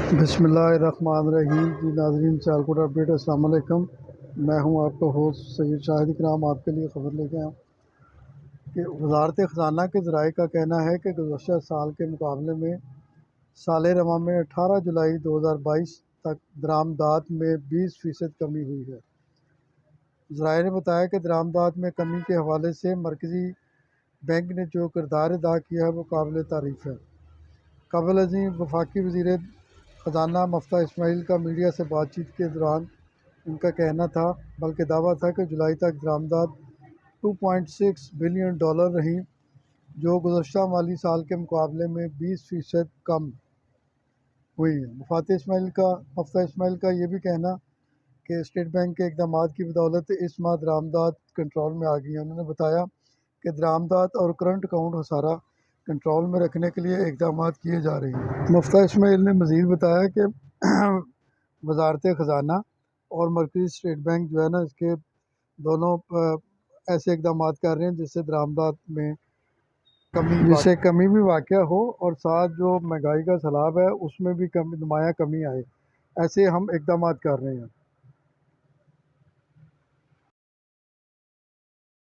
बिस्मिल्लाहिर्रहमानिर्रहीम। जी नाज़रीन, सियालकोट अपडेट, अस्सलाम वालेकुम। मैं हूं आपका होस्ट सैयद शाहिद इकराम। आपके लिए ख़बर लेके आया कि वज़ारत ख़ज़ाना के ज़राए का कहना है कि गुज़श्ता साल के मुकाबले में साल रवां में 18 जुलाई 2022 तक दरामदात में 20% कमी हुई है। ज़राए ने बताया कि दरामदात में कमी के हवाले से मरकज़ी बैंक ने जो किरदार अदा किया है वो काबिल तारीफ़ है। काबिल अज़ीम वफाकी वज़ीर ख़ज़ाना मफ्ता इस्माइल का मीडिया से बातचीत के दौरान उनका कहना था, बल्कि दावा था कि जुलाई तक दरामदात $2.6 बिलियन रहीं, जो गुज़श्ता माली साल के मुकाबले में 20% कम हुई है। मफ्ता इस्माइल का ये भी कहना कि स्टेट बैंक के इक़दामात की बदौलत इस माह दरामदात कंट्रोल में आ गई है। उन्होंने बताया कि दरामदात और करंट अकाउंट खसारा कंट्रोल में रखने के लिए इक़दामात किए जा रहे हैं। मफ्ता इस्माइल ने मज़ीद बताया कि वज़ारत ख़ज़ाना और मरकज़ी स्टेट बैंक जो है ना, इसके दोनों ऐसे इक़दामात कर रहे हैं जिससे दरामदात में कमी भी वाक़या हो और साथ जो महंगाई का सैलाब है उसमें भी नुमायाँ कमी आए। ऐसे हम इक़दामात कर रहे हैं।